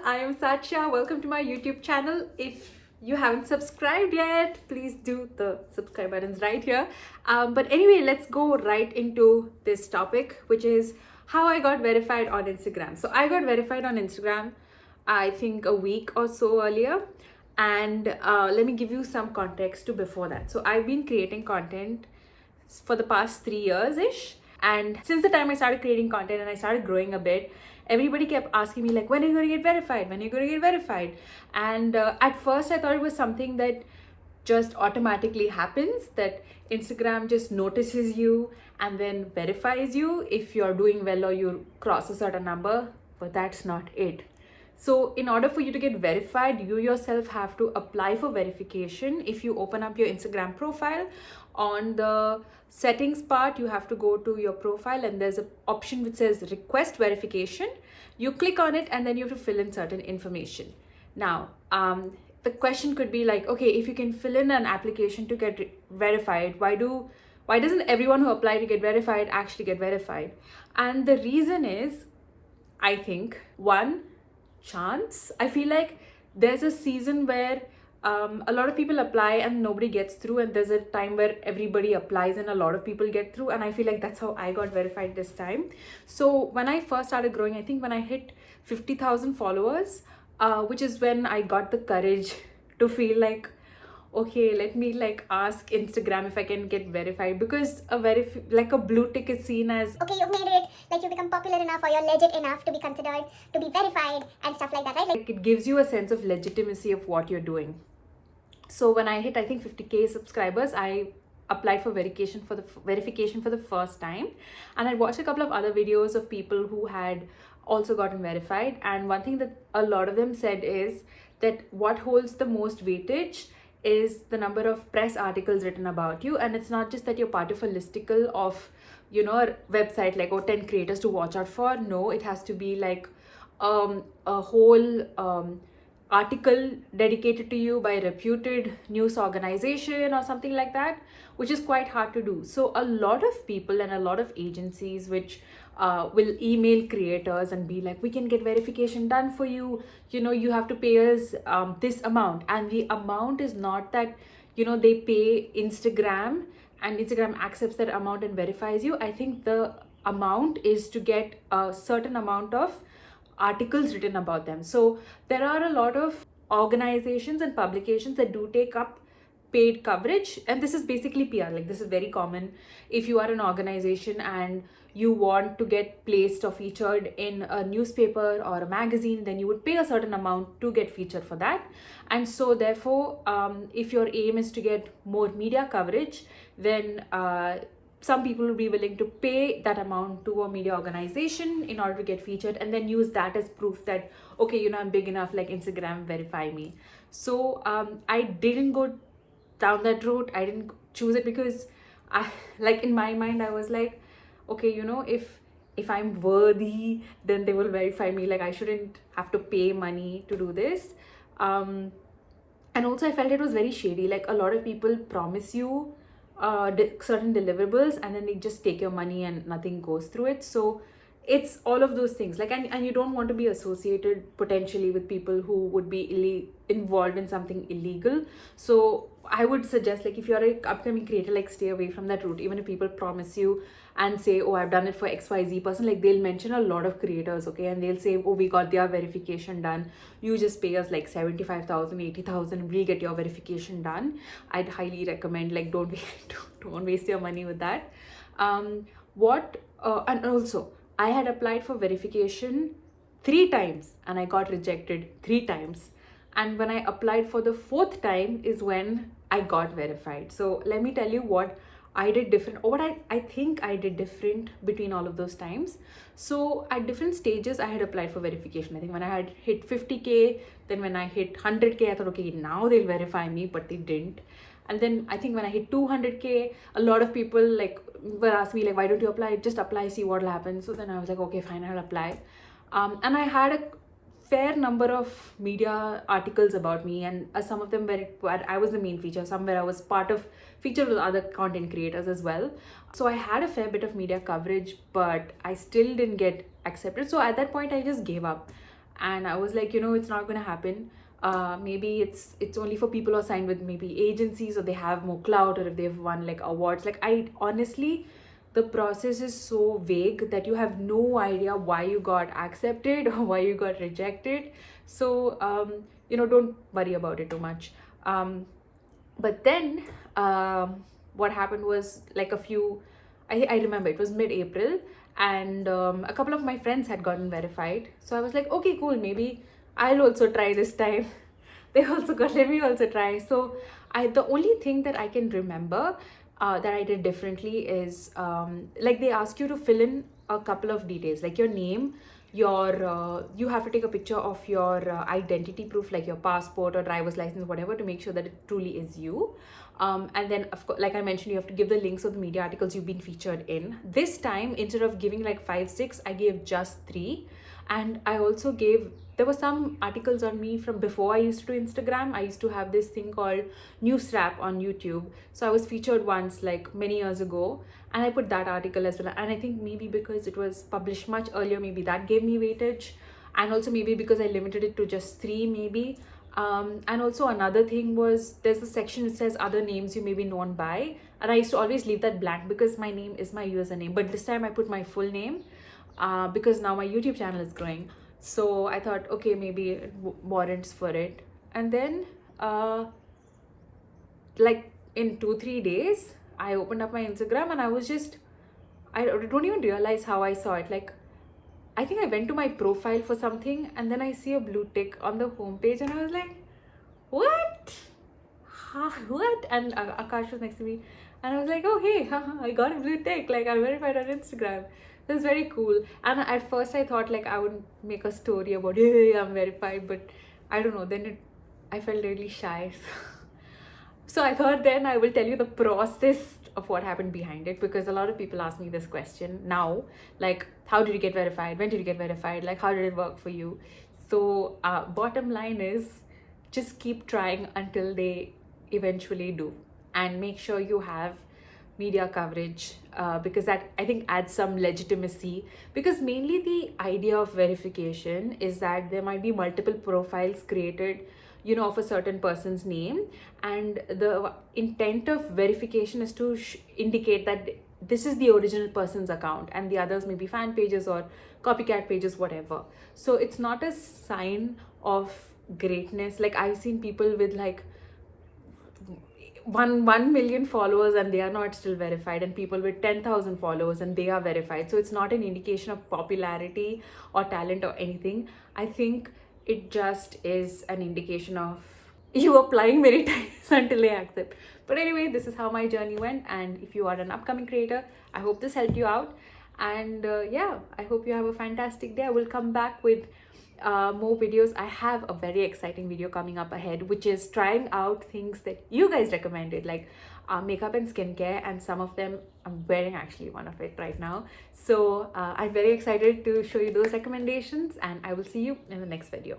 I am Satshya. Welcome to my YouTube channel. If you haven't subscribed yet, please do the subscribe buttons right here. But anyway, let's go right into this topic, which is how I got verified on Instagram. So I got verified on Instagram, I think a week or so earlier. And let me give you some context to before that. So I've been creating content for the past 3 years-ish. And since the time I started creating content and I started growing a bit, everybody kept asking me like, when are you going to get verified? When are you going to get verified? And at first I thought it was something that just automatically happens, that Instagram just notices you and then verifies you if you're doing well or you cross a certain number, but that's not it. So in order for you to get verified, you yourself have to apply for verification. If you open up your Instagram profile, on the settings part, you have to go to your profile and there's an option which says request verification. You click on it and then you have to fill in certain information. Now, the question could be like, okay, if you can fill in an application to get verified, why doesn't everyone who apply to get verified actually get verified? And the reason is, I think, one, chance. I feel like there's a season where a lot of people apply and nobody gets through, and there's a time where everybody applies and a lot of people get through, and I feel like that's how I got verified this time. So when I first started growing, I think when I hit 50,000 followers, which is when I got the courage to feel like, okay, let me like ask Instagram if I can get verified, because like a blue tick is seen as, okay, you've made it, like you've become popular enough or you're legit enough to be considered to be verified and stuff like that, right? like it gives you a sense of legitimacy of what you're doing. So when I hit, I think 50k subscribers, I applied for verification for the first time, and I watched a couple of other videos of people who had also gotten verified. And one thing that a lot of them said is that what holds the most weightage is the number of press articles written about you. And it's not just that you're part of a listicle of, a website like, oh, 10 creators to watch out for. No, it has to be like a whole article dedicated to you by a reputed news organization or something like that, which is quite hard to do. So a lot of people and a lot of agencies which will email creators and be like, we can get verification done for you, you have to pay us this amount. And the amount is not that they pay Instagram and Instagram accepts that amount and verifies you. I think the amount is to get a certain amount of articles written about them. So there are a lot of organizations and publications that do take up paid coverage, and this is basically PR. Like, this is very common. If you are an organization and you want to get placed or featured in a newspaper or a magazine, then you would pay a certain amount to get featured for that. And so therefore, if your aim is to get more media coverage, then some people will be willing to pay that amount to a media organization in order to get featured, and then use that as proof that, okay, I'm big enough, like Instagram verify me. So I didn't go down that route. I didn't choose it because like in my mind I was like, okay, if I'm worthy, then they will verify me. Like, I shouldn't have to pay money to do this. And also I felt it was very shady. Like, a lot of people promise you certain deliverables and then they just take your money and nothing goes through it. So it's all of those things, like, and you don't want to be associated potentially with people who would be involved in something illegal. So I would suggest, like, if you're an upcoming creator, like, stay away from that route. Even if people promise you and say, oh, I've done it for XYZ person, like, they'll mention a lot of creators, okay, and they'll say, oh, we got their verification done, you just pay us like 75,000, 80,000, we'll get your verification done. I'd highly recommend, like, don't waste your money with that. And also, I had applied for verification 3 times and I got rejected 3 times. And when I applied for the 4th time is when I got verified. So let me tell you what I did different, or what I think I did different between all of those times. So at different stages, I had applied for verification. I think when I had hit 50k, then when I hit 100k, I thought, okay, now they'll verify me, but they didn't. And then I think when I hit 200k, a lot of people like were asking me like, why don't you apply? Just apply, see what will happen. So then I was like, okay, fine, I'll apply. And I had a fair number of media articles about me, and some of them where I was the main feature, some where I was featured with other content creators as well. So I had a fair bit of media coverage, but I still didn't get accepted. So at that point, I just gave up. and I was like, it's not gonna happen. Maybe it's only for people who are signed with maybe agencies, or they have more clout, or if they've won like awards. Like, I honestly, the process is so vague that you have no idea why you got accepted or why you got rejected. So don't worry about it too much. But then what happened was, like, I remember it was mid-April, and a couple of my friends had gotten verified. So I was like, okay, cool, maybe I'll also try this time. They also got, let me also try. So the only thing that I can remember that I did differently is like, they ask you to fill in a couple of details, like your name, you have to take a picture of your identity proof, like your passport or driver's license, whatever, to make sure that it truly is you. And then, of course, like I mentioned, you have to give the links of the media articles you've been featured in. This time, instead of giving like 5-6, I gave just 3. And I also gave, there were some articles on me from before I used to do Instagram. I used to have this thing called News Wrap on YouTube. So I was featured once, like many years ago, and I put that article as well. And I think maybe because it was published much earlier, maybe that gave me weightage. And also maybe because I limited it to just 3, maybe. And also another thing was, there's a section which says other names you may be known by. And I used to always leave that blank because my name is my username. But this time I put my full name because now my YouTube channel is growing. So I thought, okay, maybe it warrants for it. And then like in 2-3 days, I opened up my Instagram, and I don't even realize how I saw it. Like, I think I went to my profile for something, and then I see a blue tick on the homepage, and I was like, what? What? And Akash was next to me, and I was like, oh, hey, I got a blue tick. Like, I'm verified on Instagram. It was very cool. And at first I thought like I would make a story about, hey, I'm verified, but I don't know. Then I felt really shy. So I thought then I will tell you the process of what happened behind it, because a lot of people ask me this question now, like, how did you get verified? When did you get verified? Like, how did it work for you? So bottom line is, just keep trying until they eventually do, and make sure you have media coverage, because that, I think, adds some legitimacy. Because mainly the idea of verification is that there might be multiple profiles created, of a certain person's name, and the intent of verification is to indicate that this is the original person's account, and the others may be fan pages or copycat pages, whatever. So it's not a sign of greatness. Like, I've seen people with like 1 million followers and they are not still verified, and people with 10,000 followers and they are verified. So it's not an indication of popularity or talent or anything. I think it just is an indication of you applying many times until they accept. But anyway, this is how my journey went, and if you are an upcoming creator, I hope this helped you out. And yeah, I hope you have a fantastic day. I will come back with more videos. I have a very exciting video coming up ahead, which is trying out things that you guys recommended, like makeup and skincare, and some of them I'm wearing actually one of it right now. So I'm very excited to show you those recommendations, and I will see you in the next video.